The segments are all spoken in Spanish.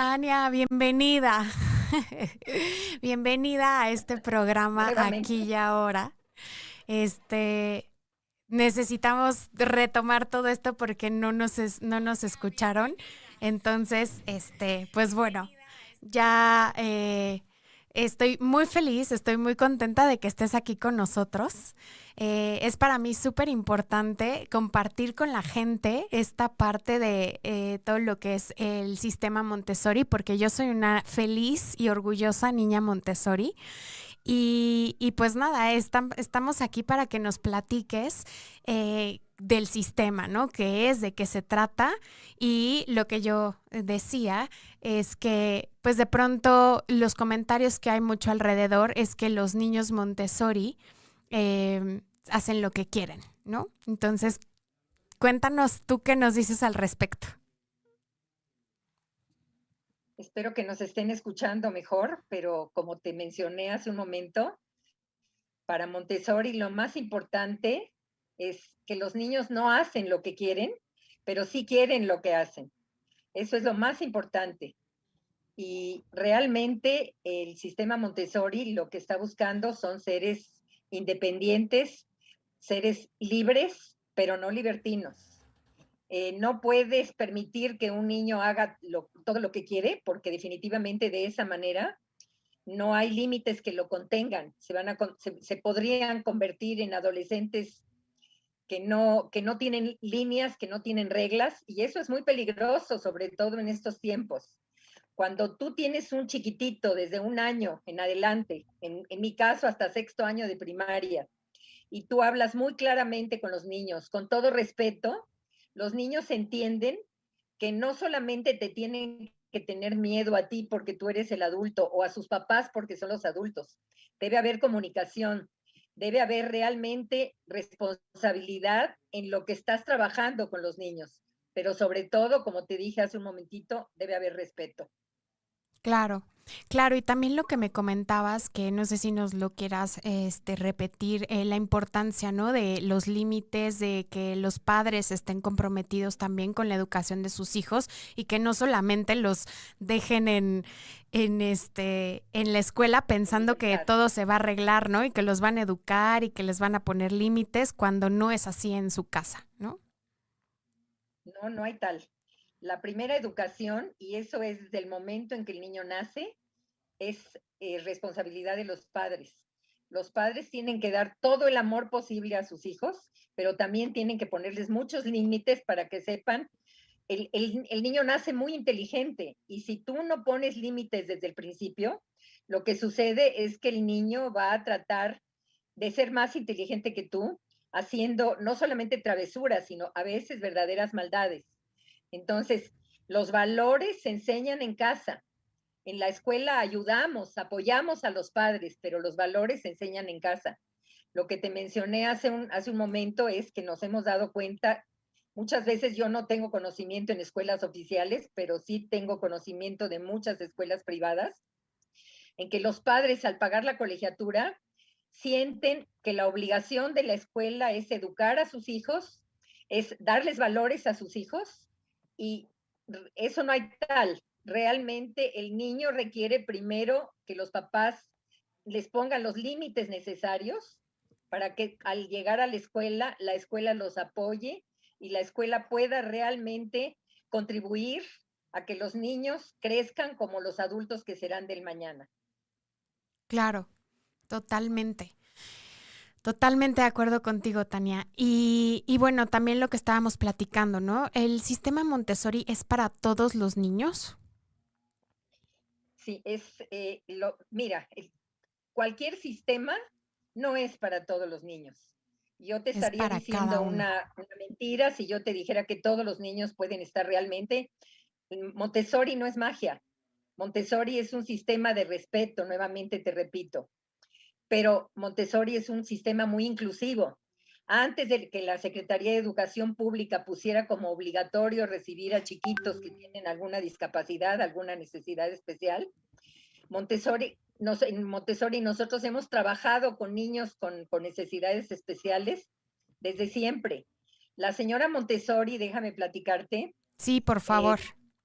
Tania, bienvenida. Bienvenida a este programa Aquí Nuevamente. y Ahora. Este, necesitamos retomar todo esto porque no nos escucharon. Entonces, pues bueno, ya estoy muy feliz, estoy muy contenta de que estés aquí con nosotros. Es para mí súper importante compartir con la gente esta parte de todo lo que es el sistema Montessori, porque yo soy una feliz y orgullosa niña Montessori. Y pues nada, estamos aquí para que nos platiques del sistema, ¿no? ¿Qué es? ¿De qué se trata? Y lo que yo decía es que, pues de pronto los comentarios que hay mucho alrededor es que los niños Montessori hacen lo que quieren, ¿no? Entonces, cuéntanos tú qué nos dices al respecto. Espero que nos estén escuchando mejor, pero como te mencioné hace un momento, para Montessori lo más importante es que los niños no hacen lo que quieren, pero sí quieren lo que hacen. Eso es lo más importante. Y realmente el sistema Montessori lo que está buscando son seres independientes, seres libres, pero no libertinos. No puedes permitir que un niño haga todo lo que quiere, porque definitivamente de esa manera no hay límites que lo contengan. Se podrían convertir en adolescentes que no tienen líneas, que no tienen reglas, y eso es muy peligroso, sobre todo en estos tiempos. Cuando tú tienes un chiquitito desde un año en adelante, en mi caso hasta sexto año de primaria, y tú hablas muy claramente con los niños, con todo respeto, los niños entienden que no solamente te tienen que tener miedo a ti porque tú eres el adulto o a sus papás porque son los adultos. Debe haber comunicación, debe haber realmente responsabilidad en lo que estás trabajando con los niños, pero sobre todo, como te dije hace un momentito, debe haber respeto. Claro, claro, y también lo que me comentabas, que no sé si nos lo quieras repetir, la importancia, ¿no? De los límites, de que los padres estén comprometidos también con la educación de sus hijos y que no solamente los dejen en la escuela En pensando que libertad. todo se va a arreglar, ¿no? Y que los van a educar y que les van a poner límites cuando no es así en su casa, ¿no? No, no hay tal. La primera educación, y eso es desde el momento en que el niño nace, es responsabilidad de los padres. Los padres tienen que dar todo el amor posible a sus hijos, pero también tienen que ponerles muchos límites para que sepan, el niño nace muy inteligente y si tú no pones límites desde el principio, lo que sucede es que el niño va a tratar de ser más inteligente que tú, haciendo no solamente travesuras, sino a veces verdaderas maldades. Entonces, los valores se enseñan en casa. En la escuela ayudamos, apoyamos a los padres, pero los valores se enseñan en casa. Lo que te mencioné hace un momento es que nos hemos dado cuenta, muchas veces yo no tengo conocimiento en escuelas oficiales, pero sí tengo conocimiento de muchas escuelas privadas, en que los padres al pagar la colegiatura sienten que la obligación de la escuela es educar a sus hijos, es darles valores a sus hijos y eso no hay tal. Realmente el niño requiere primero que los papás les pongan los límites necesarios para que al llegar a la escuela los apoye y la escuela pueda realmente contribuir a que los niños crezcan como los adultos que serán del mañana. Claro, totalmente. Totalmente de acuerdo contigo, Tania. Y bueno, también lo que estábamos platicando, ¿no? ¿El sistema Montessori es para todos los niños? Sí, mira, cualquier sistema no es para todos los niños. Yo te Es estaría para cada diciendo uno. una mentira si yo te dijera que todos los niños pueden estar realmente. Montessori no es magia. Montessori es un sistema de respeto, nuevamente te repito, pero Montessori es un sistema muy inclusivo. Antes de que la Secretaría de Educación Pública pusiera como obligatorio recibir a chiquitos que tienen alguna discapacidad, alguna necesidad especial, en Montessori nosotros hemos trabajado con niños con necesidades especiales desde siempre. La señora Montessori, déjame platicarte, Sí, por eh, favor.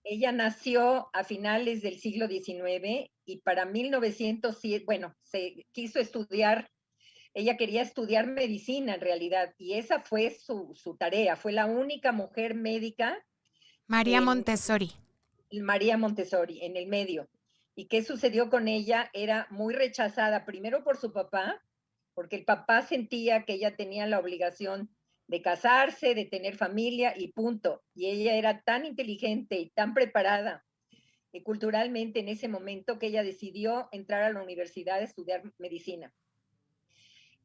Ella nació a finales del siglo XIX y para 1907, bueno, se quiso estudiar, ella quería estudiar medicina en realidad, y esa fue su tarea. Fue la única mujer médica María en Montessori. María Montessori, en el medio. ¿Y qué sucedió con ella? Era muy rechazada, primero por su papá, porque el papá sentía que ella tenía la obligación de casarse, de tener familia y punto. Y ella era tan inteligente y tan preparada culturalmente en ese momento que ella decidió entrar a la universidad a estudiar medicina.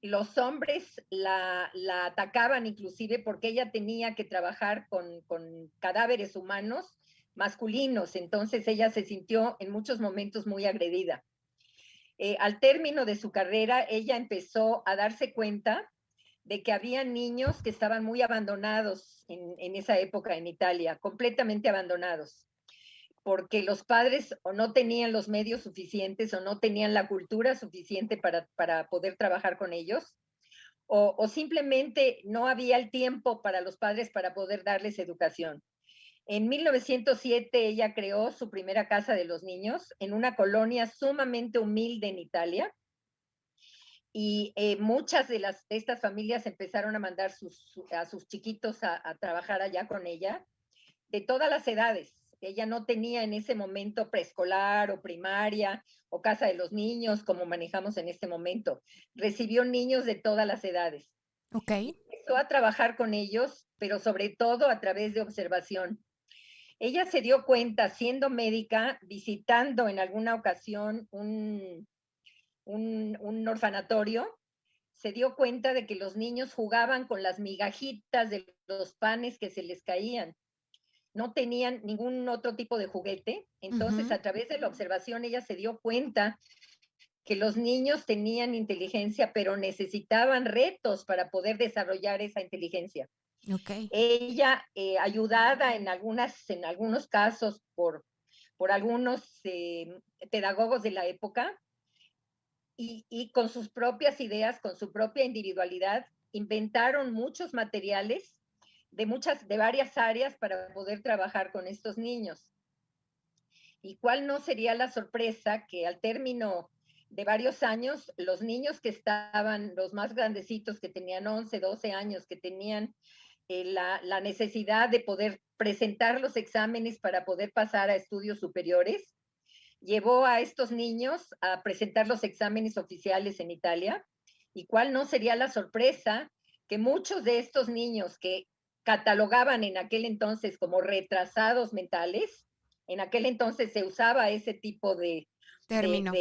Los hombres la atacaban inclusive porque ella tenía que trabajar con cadáveres humanos masculinos, entonces ella se sintió en muchos momentos muy agredida. Al término de su carrera, ella empezó a darse cuenta de que había niños que estaban muy abandonados en esa época en Italia, completamente abandonados, porque los padres o no tenían los medios suficientes o no tenían la cultura suficiente para poder trabajar con ellos, o simplemente no había el tiempo para los padres para poder darles educación. En 1907 ella creó su primera casa de los niños en una colonia sumamente humilde en Italia, y muchas de estas familias empezaron a mandar a sus chiquitos a trabajar allá con ella, de todas las edades. Ella no tenía en ese momento preescolar o primaria o casa de los niños como manejamos en este momento. Recibió niños de todas las edades. Ok. Y empezó a trabajar con ellos, pero sobre todo a través de observación. Ella se dio cuenta, siendo médica, visitando en alguna ocasión un orfanatorio, se dio cuenta de que los niños jugaban con las migajitas de los panes que se les caían. No tenían ningún otro tipo de juguete. Entonces, a través de la observación, ella se dio cuenta que los niños tenían inteligencia, pero necesitaban retos para poder desarrollar esa inteligencia. Ok. Ella, ayudada en algunos casos por algunos pedagogos de la época, y con sus propias ideas, con su propia individualidad, inventaron muchos materiales de varias áreas para poder trabajar con estos niños. ¿Y cuál no sería la sorpresa que al término de varios años, los niños que estaban, los más grandecitos, que tenían 11, 12 años, que tenían la necesidad de poder presentar los exámenes para poder pasar a estudios superiores, llevó a estos niños a presentar los exámenes oficiales en Italia? ¿Y cuál no sería la sorpresa que muchos de estos niños que catalogaban en aquel entonces como retrasados mentales, en aquel entonces se usaba ese tipo Término.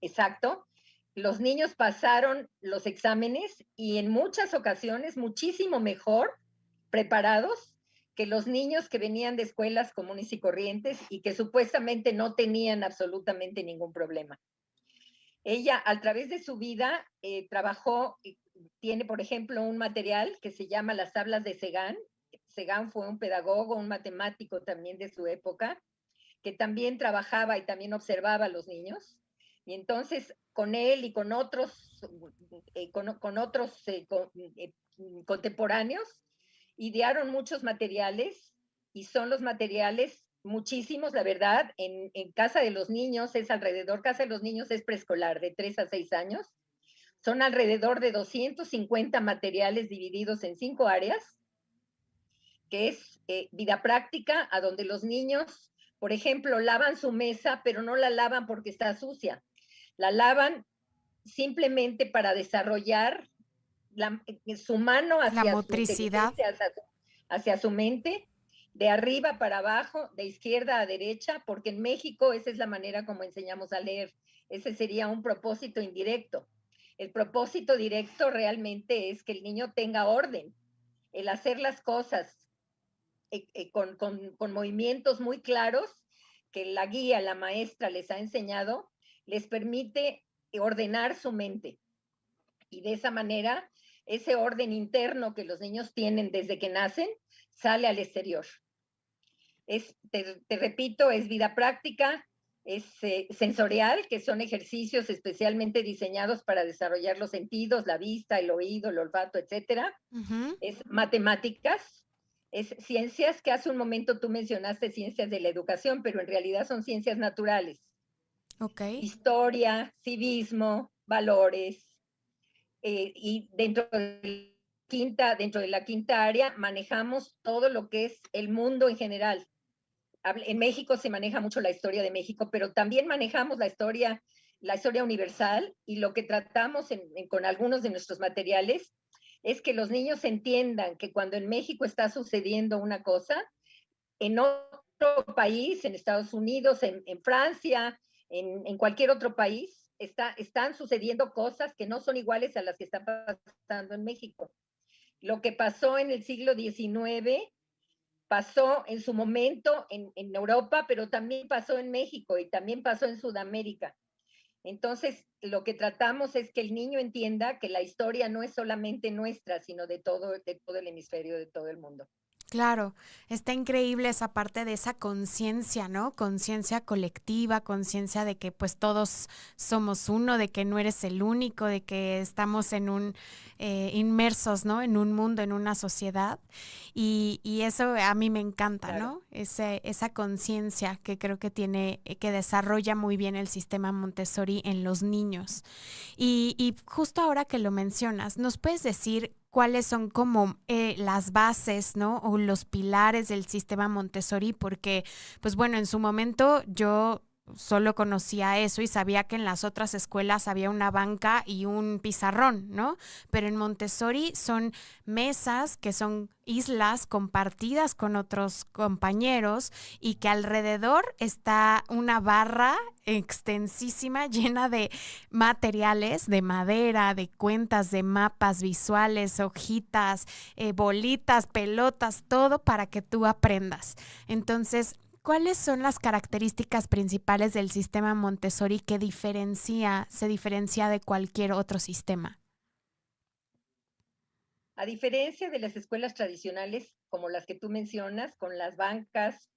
exacto, los niños pasaron los exámenes y en muchas ocasiones muchísimo mejor preparados que los niños que venían de escuelas comunes y corrientes y que supuestamente no tenían absolutamente ningún problema. Ella, a través de su vida, trabajó, tiene, por ejemplo, un material que se llama Las tablas de Segán. Segán fue un pedagogo, un matemático también de su época, que también trabajaba y también observaba a los niños. Y entonces, con él y con otros, contemporáneos, idearon muchos materiales, y son los materiales muchísimos, la verdad. En Casa de los Niños es alrededor, Casa de los Niños es preescolar de 3 a 6 años, son alrededor de 250 materiales divididos en 5 áreas, que es vida práctica, a donde los niños, por ejemplo, lavan su mesa, pero no la lavan porque está sucia, la lavan simplemente para desarrollar su mano La hacia su motricidad. inteligencia, hacia su mente, de arriba para abajo, de izquierda a derecha, porque en México esa es la manera como enseñamos a leer. Ese sería un propósito indirecto. El propósito directo realmente es que el niño tenga orden, el hacer las cosas con movimientos muy claros que la guía, la maestra les ha enseñado, les permite ordenar su mente. Y de esa manera, ese orden interno que los niños tienen desde que nacen sale al exterior. Te repito, es vida práctica, es sensorial, que son ejercicios especialmente diseñados para desarrollar los sentidos, la vista, el oído, el olfato, etcétera. Es matemáticas, Es ciencias que hace un momento tú mencionaste ciencias de la educación, pero en realidad son ciencias naturales. Ok. Historia, civismo, valores, y dentro de la quinta área manejamos todo lo que es el mundo en general. En México se maneja mucho la historia de México, pero también manejamos la historia universal, y lo que tratamos con algunos de nuestros materiales es que los niños entiendan que cuando en México está sucediendo una cosa, en otro país, en Estados Unidos, en Francia, en cualquier otro país, están sucediendo cosas que no son iguales a las que están pasando en México. Lo que pasó en el siglo XIX pasó en su momento en Europa, pero también pasó en México y también pasó en Sudamérica. Entonces, lo que tratamos es que el niño entienda que la historia no es solamente nuestra, sino de todo el hemisferio, de todo el mundo. Claro, está increíble esa parte de esa conciencia, ¿no? Conciencia colectiva, conciencia de que pues todos somos uno, de que no eres el único, de que estamos en inmersos, ¿no? En un mundo, en una sociedad. Y eso a mí me encanta, Claro. ¿no? Esa conciencia que creo que tiene, que desarrolla muy bien el sistema Montessori en los niños. Y justo ahora que lo mencionas, ¿nos puedes decir cuáles son como las bases, ¿no? O los pilares del sistema Montessori? Porque, pues bueno, en su momento yo solo conocía eso y sabía que en las otras escuelas había una banca y un pizarrón, ¿no? Pero en Montessori son mesas que son islas compartidas con otros compañeros y que alrededor está una barra extensísima llena de materiales de madera, de cuentas, de mapas visuales, hojitas, bolitas, pelotas, todo para que tú aprendas. Entonces, ¿cuáles son las características principales del sistema Montessori que se diferencia de cualquier otro sistema? A diferencia de las escuelas tradicionales, como las que tú mencionas, con las bancas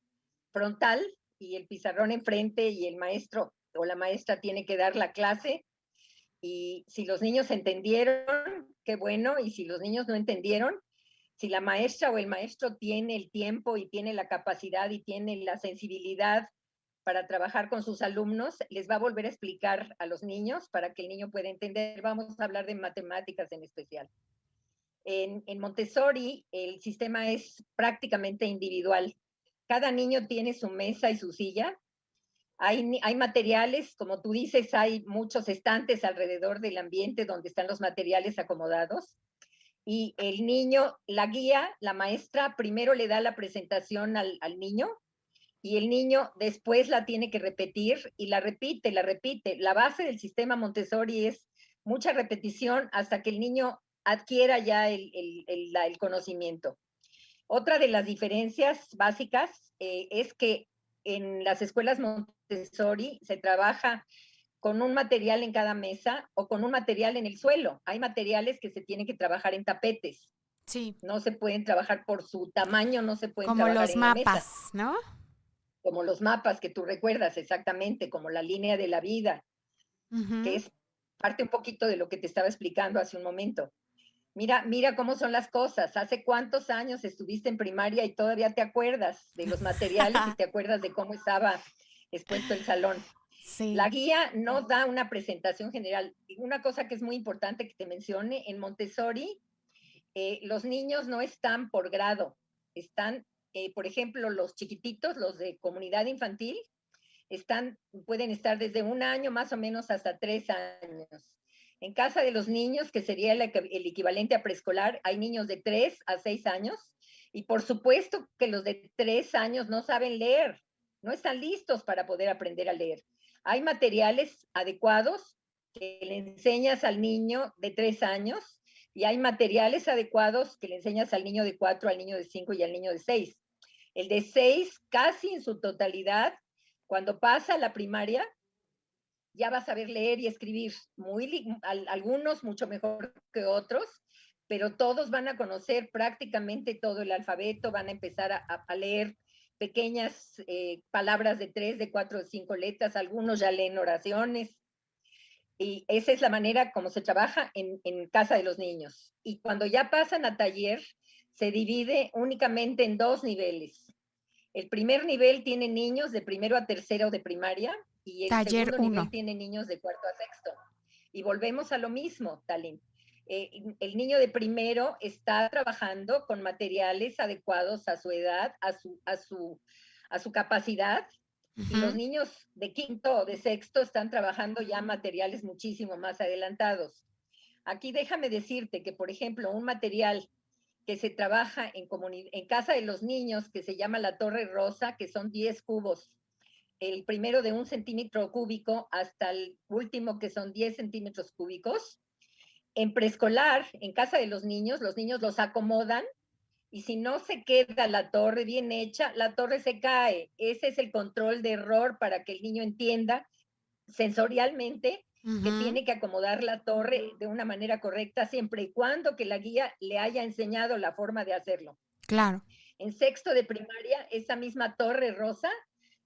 frontal y el pizarrón enfrente, y el maestro o la maestra tiene que dar la clase, y si los niños entendieron, qué bueno, y si los niños no entendieron, si la maestra o el maestro tiene el tiempo y tiene la capacidad y tiene la sensibilidad para trabajar con sus alumnos, les va a volver a explicar a los niños para que el niño pueda entender. Vamos a hablar de matemáticas en especial. En Montessori el sistema es prácticamente individual. Cada niño tiene su mesa y su silla. Hay materiales, como tú dices, hay muchos estantes alrededor del ambiente donde están los materiales acomodados. Y el niño, la guía, la maestra, primero le da la presentación al niño, y el niño después la tiene que repetir y la repite, la repite. La base del sistema Montessori es mucha repetición hasta que el niño adquiera ya el conocimiento. Otra de las diferencias básicas es que en las escuelas Montessori se trabaja con un material en cada mesa o con un material en el suelo. Hay materiales que se tienen que trabajar en tapetes. Sí, No se pueden trabajar por su tamaño, no se pueden como trabajar los en la mesa, mapas, ¿no? como los mapas que tú recuerdas exactamente, como la línea de la vida, que Ujú. es parte un poquito de lo que te estaba explicando hace un momento. Mira cómo son las cosas. ¿Hace cuántos años estuviste en primaria y todavía te acuerdas de los materiales y te acuerdas de cómo estaba expuesto el salón? La Sí, guía no da una presentación general. Una cosa que es muy importante que te mencione, en Montessori, los niños no están por grado, están, por ejemplo, los chiquititos, los de comunidad infantil, pueden estar desde 1 año más o menos hasta 3 años. En casa de los niños, que sería el equivalente a preescolar, hay niños de 3 a 6 años, y por supuesto que los de 3 años no saben leer, no están listos para poder aprender a leer. Hay materiales adecuados que le enseñas al niño de 3 años, y hay materiales adecuados que le enseñas al niño de 4, al niño de 5 y al niño de 6. El de 6, casi en su totalidad, cuando pasa a la primaria, ya va a saber leer y escribir. Algunos mucho mejor que otros, pero todos van a conocer prácticamente todo el alfabeto, van a empezar a leer pequeñas palabras de 3, de 4, de 5 letras, algunos ya leen oraciones, y esa es la manera como se trabaja en casa de los niños. Y cuando ya pasan a taller, se divide únicamente en 2 niveles. El primer nivel tiene niños de primero a tercero de primaria y el Taller segundo nivel 1. tiene niños de cuarto a sexto. Y volvemos a lo mismo, Talín. El niño de primero está trabajando con materiales adecuados a su edad, a su capacidad, y los niños de quinto o de sexto están trabajando ya materiales muchísimo más adelantados. Aquí déjame decirte que, por ejemplo, un material que se trabaja en casa de los niños, que se llama la torre rosa, que son 10 cubos, el primero de 1 centímetro cúbico hasta el último que son 10 centímetros cúbicos. En preescolar, en casa de los niños los acomodan y si no se queda la torre bien hecha, la torre se cae. Ese es el control de error para que el niño entienda sensorialmente que tiene que acomodar la torre de una manera correcta siempre y cuando que la guía le haya enseñado la forma de hacerlo. Claro. En sexto de primaria, esa misma torre rosa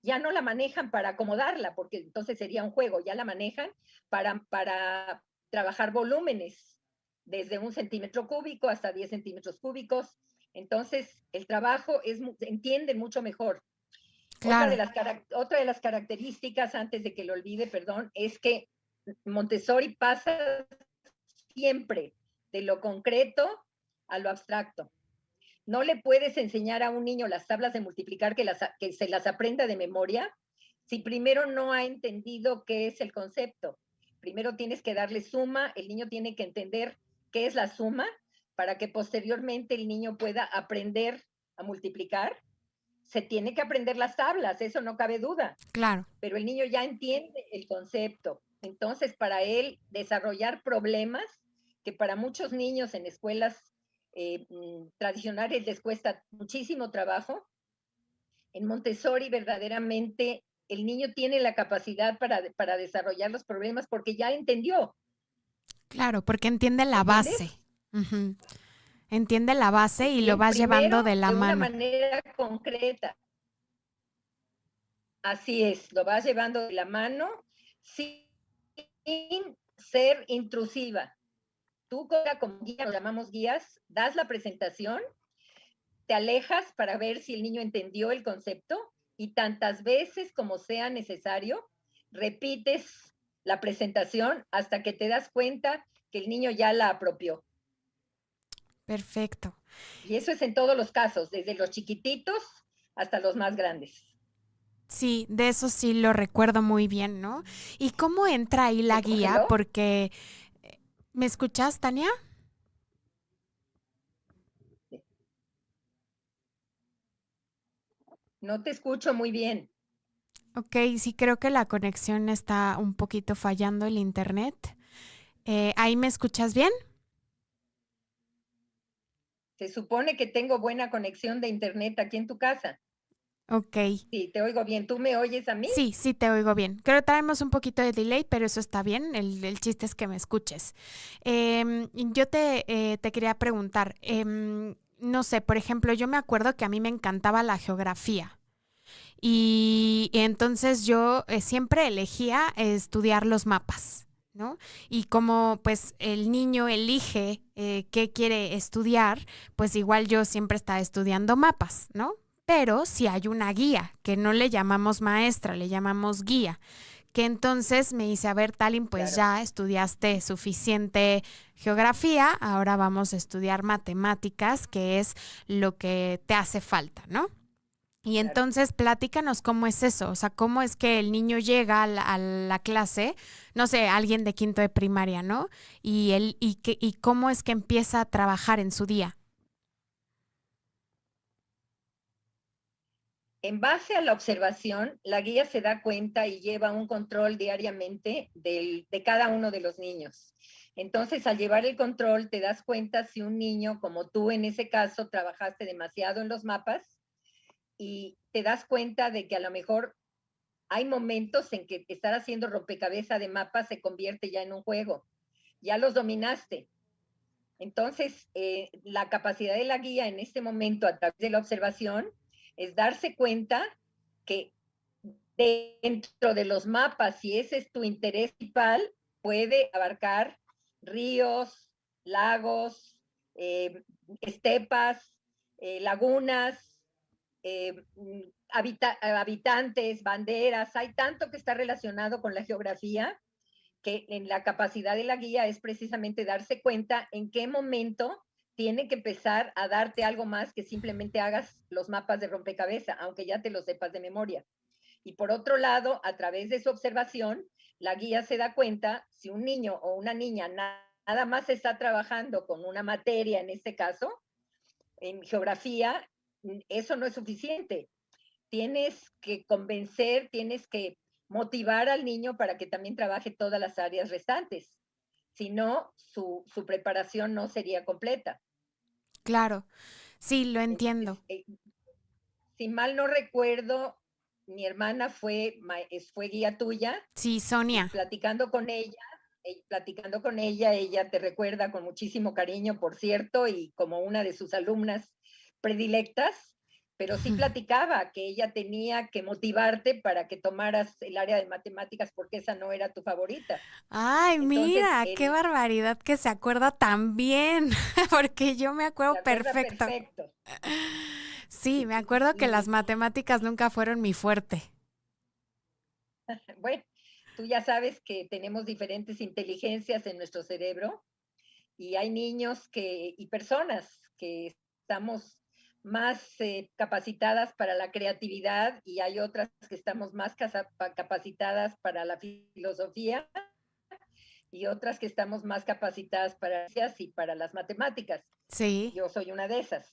ya no la manejan para acomodarla, porque entonces sería un juego, ya la manejan para trabajar volúmenes, desde 1 centímetro cúbico hasta 10 centímetros cúbicos. Entonces, el trabajo se entiende mucho mejor. Claro. Otra de las características, antes de que lo olvide, perdón, es que Montessori pasa siempre de lo concreto a lo abstracto. No le puedes enseñar a un niño las tablas de multiplicar que se las aprenda de memoria si primero no ha entendido qué es el concepto. Primero tienes que darle suma, el niño tiene que entender qué es la suma para que posteriormente el niño pueda aprender a multiplicar. Se tiene que aprender las tablas, eso no cabe duda. Claro. Pero el niño ya entiende el concepto. Entonces, para él desarrollar problemas que para muchos niños en escuelas tradicionales les cuesta muchísimo trabajo, en Montessori verdaderamente el niño tiene la capacidad para desarrollar los problemas porque ya entendió. Claro, porque entiende la ¿Entiendes? base. Entiende la base y lo Bien, vas llevando primero de la de una mano. manera concreta. Así es, lo vas llevando de la mano sin ser intrusiva. Tú como guía, lo llamamos guías, das la presentación, te alejas para ver si el niño entendió el concepto y tantas veces como sea necesario, repites la presentación hasta que te das cuenta que el niño ya la apropió. Perfecto. Y eso es en todos los casos, desde los chiquititos hasta los más grandes. Sí, de eso sí lo recuerdo muy bien, ¿no? ¿Y cómo entra ahí la ¿Se guía? congeló? Porque, ¿me escuchas, Tania? No te escucho muy bien. Ok, sí creo que la conexión está un poquito fallando el internet. ¿Ahí me escuchas bien? Se supone que tengo buena conexión de internet aquí en tu casa. Ok. Sí, te oigo bien. ¿Tú me oyes a mí? Sí, sí te oigo bien. Creo que traemos un poquito de delay, pero eso está bien. El chiste es que me escuches. Yo te quería preguntar, no sé, por ejemplo, yo me acuerdo que a mí me encantaba la geografía. Y entonces yo siempre elegía estudiar los mapas, ¿no? Y como pues el niño elige qué quiere estudiar, pues igual yo siempre estaba estudiando mapas, ¿no? Pero si hay una guía, que no le llamamos maestra, le llamamos guía, que entonces me dice, a ver, Talin, pues Claro. ya estudiaste suficiente geografía, ahora vamos a estudiar matemáticas, que es lo que te hace falta, ¿no? Y Claro. entonces platícanos cómo es eso, o sea, cómo es que el niño llega a la clase, no sé, alguien de quinto de primaria, ¿no? Y cómo es que empieza a trabajar en su día. En base a la observación, la guía se da cuenta y lleva un control diariamente de cada uno de los niños. Entonces, al llevar el control, te das cuenta si un niño, como tú en ese caso, trabajaste demasiado en los mapas y te das cuenta de que a lo mejor hay momentos en que estar haciendo rompecabezas de mapas se convierte ya en un juego. Ya los dominaste. Entonces, la capacidad de la guía en este momento a través de la observación es darse cuenta que dentro de los mapas, si ese es tu interés principal, puede abarcar ríos, lagos, estepas, lagunas, habitantes, banderas, hay tanto que está relacionado con la geografía que en la capacidad de la guía es precisamente darse cuenta en qué momento tiene que empezar a darte algo más que simplemente hagas los mapas de rompecabezas, aunque ya te los sepas de memoria. Y por otro lado, a través de su observación, la guía se da cuenta si un niño o una niña nada más está trabajando con una materia, en este caso, en geografía, eso no es suficiente. Tienes que convencer, tienes que motivar al niño para que también trabaje todas las áreas restantes. Si no, su preparación no sería completa. Claro, sí, lo entiendo. Entonces, si mal no recuerdo, mi hermana fue guía tuya Sí, y Sonia. platicando con ella te recuerda con muchísimo cariño, por cierto, y como una de sus alumnas predilectas, pero sí platicaba que ella tenía que motivarte para que tomaras el área de matemáticas porque esa no era tu favorita. Ay, Entonces, mira, qué barbaridad que se acuerda tan bien, porque yo me se acuerdo acuerda perfecto. perfecto. Sí, me Y, acuerdo que las y, matemáticas nunca fueron mi fuerte. bueno, tú ya sabes que tenemos diferentes inteligencias en nuestro cerebro y hay niños y personas que estamos más capacitadas para la creatividad y hay otras que estamos más capacitadas para la filosofía y otras que estamos más capacitadas para las ciencias y para las matemáticas. Sí. Yo soy una de esas.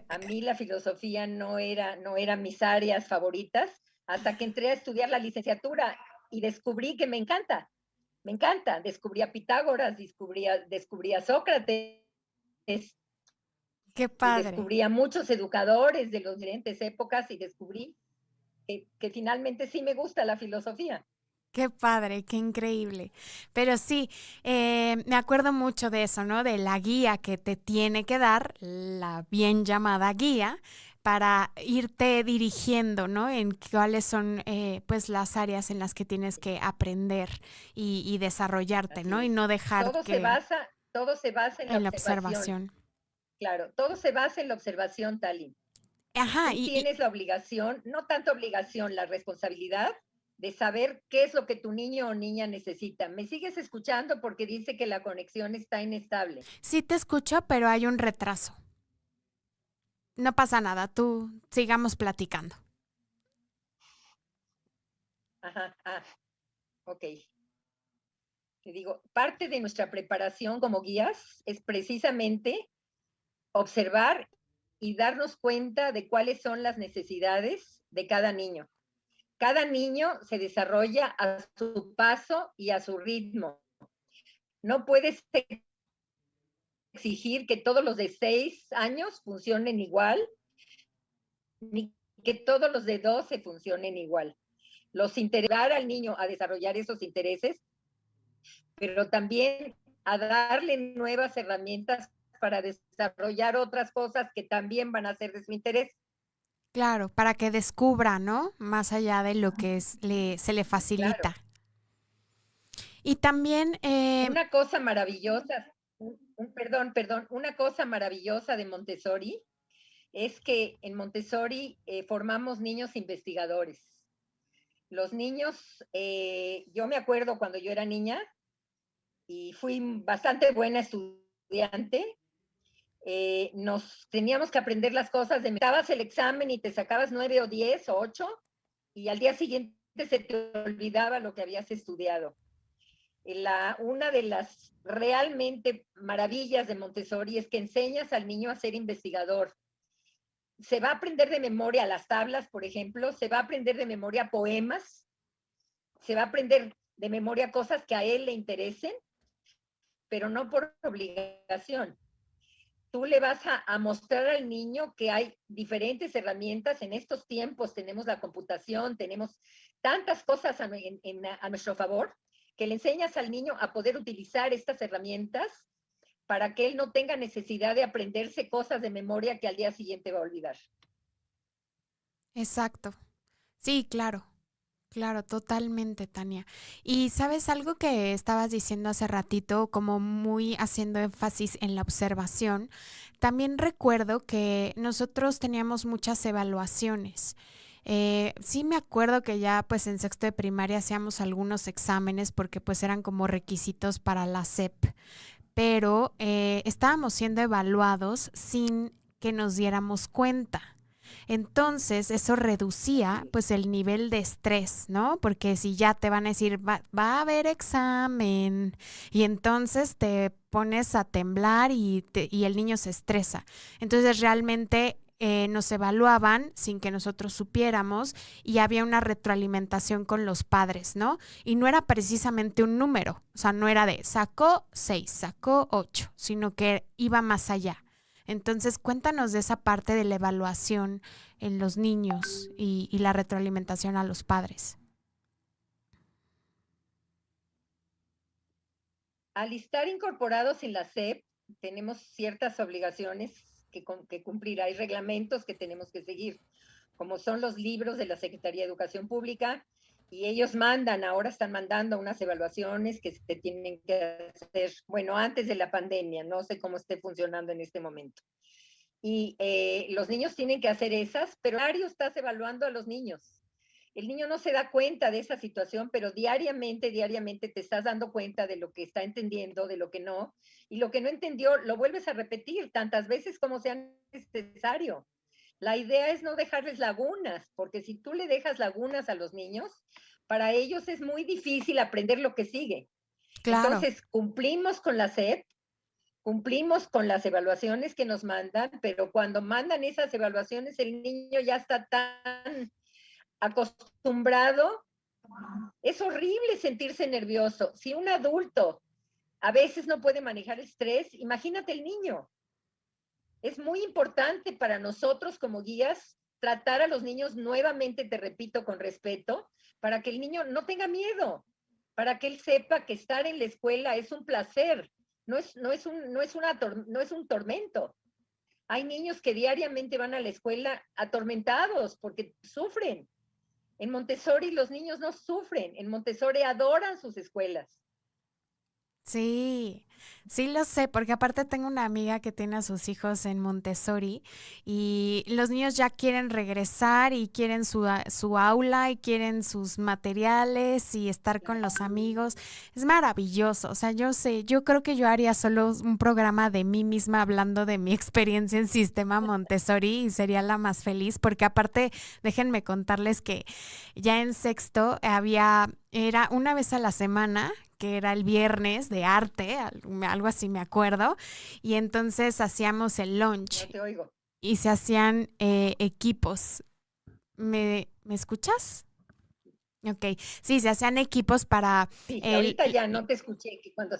A mí la filosofía no era mis áreas favoritas hasta que entré a estudiar la licenciatura y descubrí que me encanta. Me encanta. Descubrí a Pitágoras, descubrí a Sócrates Qué y padre. descubrí a muchos educadores de las diferentes épocas y descubrí que finalmente sí me gusta la filosofía. Qué padre, qué increíble. Pero sí, me acuerdo mucho de eso, ¿no? De la guía que te tiene que dar, la bien llamada guía, para irte dirigiendo, ¿no? En cuáles son, pues, las áreas en las que tienes que aprender y desarrollarte, Así ¿no? Y es. no dejar que Todo se basa en la en la observación. observación. Claro, todo se basa en la observación, Tali. Ajá, Tú tienes la obligación, no tanto obligación, la responsabilidad de saber qué es lo que tu niño o niña necesita. ¿Me sigues escuchando? Porque dice que la conexión está inestable. sí te escucho, pero hay un retraso. No pasa nada, tú sigamos platicando. Ajá, ok. Te digo, parte de nuestra preparación como guías es precisamente observar y darnos cuenta de cuáles son las necesidades de cada niño. Cada niño se desarrolla a su paso y a su ritmo. No puedes exigir que todos los de 6 años funcionen igual, ni que todos los de 12 funcionen igual. Los integrar al niño a desarrollar esos intereses, pero también a darle nuevas herramientas para desarrollar otras cosas que también van a ser de su interés. Claro, para que descubra, ¿no? Más allá de lo que se le Claro. facilita. Y también, Una cosa maravillosa, una cosa maravillosa de Montessori es que en Montessori formamos niños investigadores. Los niños, yo me acuerdo cuando yo era niña y fui bastante buena estudiante, nos teníamos que aprender las cosas, de dabas el examen y te sacabas 9 o 10 o 8 y al día siguiente se te olvidaba lo que habías estudiado. Una de las realmente maravillas de Montessori es que enseñas al niño a ser investigador. Se va a aprender de memoria las tablas, por ejemplo, se va a aprender de memoria poemas, se va a aprender de memoria cosas que a él le interesen, pero no por obligación. Tú le vas a mostrar al niño que hay diferentes herramientas. En estos tiempos tenemos la computación, tenemos tantas cosas a nuestro favor, que le enseñas al niño a poder utilizar estas herramientas para que él no tenga necesidad de aprenderse cosas de memoria que al día siguiente va a olvidar. exacto. Sí, claro, Claro, totalmente, Tania. Y sabes algo que estabas diciendo hace ratito, como muy haciendo énfasis en la observación, también recuerdo que nosotros teníamos muchas evaluaciones. Sí me acuerdo que ya pues en sexto de primaria hacíamos algunos exámenes porque pues eran como requisitos para la SEP, pero estábamos siendo evaluados sin que nos diéramos cuenta. Entonces, eso reducía Sí. pues el nivel de estrés, ¿no? Porque si ya te van a decir, va a haber examen, y entonces te pones a temblar y el niño se estresa. Entonces, realmente nos evaluaban sin que nosotros supiéramos y había una retroalimentación con los padres, ¿no? Y no era precisamente un número, o sea, no era de sacó 6, sacó 8, sino que iba más allá. Entonces, cuéntanos de esa parte de la evaluación en los niños y la retroalimentación a los padres. Al estar incorporados en la SEP, tenemos ciertas obligaciones que cumplir. Hay reglamentos que tenemos que seguir, como son los libros de la Secretaría de Educación Pública, y ellos mandan, ahora están mandando unas evaluaciones que se tienen que hacer, bueno, antes de la pandemia, no sé cómo esté funcionando en este momento. Y los niños tienen que hacer esas, pero diario estás evaluando a los niños. El niño no se da cuenta de esa situación, pero diariamente te estás dando cuenta de lo que está entendiendo, de lo que no, y lo que no entendió lo vuelves a repetir tantas veces como sea necesario. La idea es no dejarles lagunas, porque si tú le dejas lagunas a los niños, para ellos es muy difícil aprender lo que sigue. Claro, Entonces, cumplimos con la SEP, cumplimos con las evaluaciones que nos mandan, pero cuando mandan esas evaluaciones, el niño ya está tan acostumbrado. Es horrible sentirse nervioso. Si un adulto a veces no puede manejar estrés, imagínate el niño. Es muy importante para nosotros como guías tratar a los niños nuevamente, te repito, con respeto, para que el niño no tenga miedo, para que él sepa que estar en la escuela es un placer, no es un tormento. Hay niños que diariamente van a la escuela atormentados porque sufren. En Montessori los niños no sufren, en Montessori adoran sus escuelas. sí, sí lo sé, porque aparte tengo una amiga que tiene a sus hijos en Montessori y los niños ya quieren regresar y quieren su aula y quieren sus materiales y estar con los amigos. Es maravilloso, o sea, yo sé, yo creo que yo haría solo un programa de mí misma hablando de mi experiencia en sistema Montessori y sería la más feliz, porque aparte, déjenme contarles que ya en sexto era una vez a la semana que era el viernes de arte, algo así me acuerdo, y entonces hacíamos el No lunch te oigo. y se hacían equipos. ¿Me escuchas? Ok, sí, se hacían equipos para Sí, el, ahorita ya no te escuché que cuando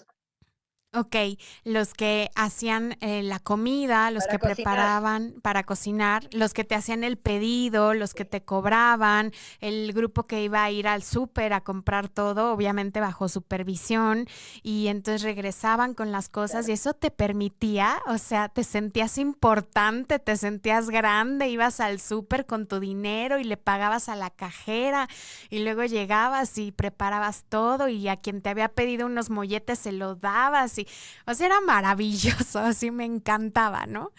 ok, los que hacían la comida, los que para cocinar. preparaban para cocinar, los que te hacían el pedido, los que Sí, te cobraban, el grupo que iba a ir al súper a comprar todo, obviamente bajo supervisión, y entonces regresaban con las cosas y claro. eso te permitía, o sea, te sentías importante, te sentías grande, ibas al súper con tu dinero y le pagabas a la cajera y luego llegabas y preparabas todo y a quien te había pedido unos molletes se lo dabas y, o sea, era maravilloso, así me encantaba, ¿no?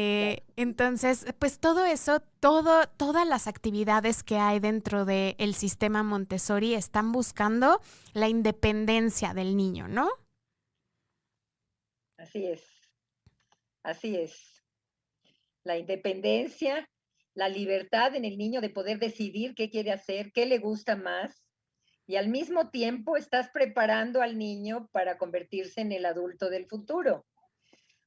Claro. Entonces, pues todo eso, todas las actividades que hay dentro del sistema Montessori están buscando la independencia del niño, ¿no? Así es, así es. La independencia, la libertad en el niño de poder decidir qué quiere hacer, qué le gusta más, y al mismo tiempo estás preparando al niño para convertirse en el adulto del futuro.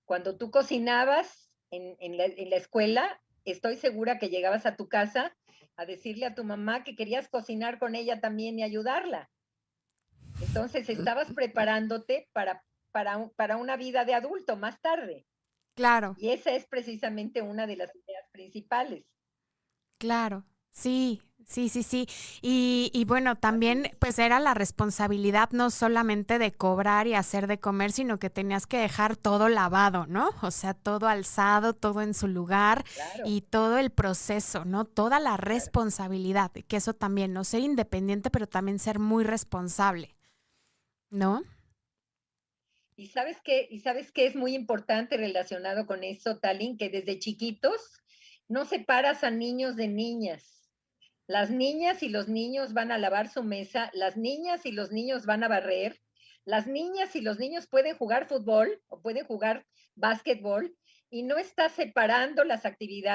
Cuando tú cocinabas en la escuela, estoy segura que llegabas a tu casa a decirle a tu mamá que querías cocinar con ella también y ayudarla. Entonces estabas preparándote para una vida de adulto más tarde. Claro, Y esa es precisamente una de las ideas principales. claro. Sí, sí, sí, sí. Y bueno, Así también es, pues era la responsabilidad no solamente de cobrar y hacer de comer, sino que tenías que dejar todo lavado, ¿no? O sea, todo alzado, todo en su lugar claro, y todo el proceso, ¿no? Toda la claro. responsabilidad, que eso también, no ser independiente, pero también ser muy responsable, ¿no? Y sabes qué es muy importante relacionado con eso, Talín, que desde chiquitos no separas a niños de niñas. Las niñas y los niños van a lavar su mesa, las niñas y los niños van a barrer, las niñas y los niños pueden jugar fútbol o pueden jugar básquetbol y no estás separando las actividades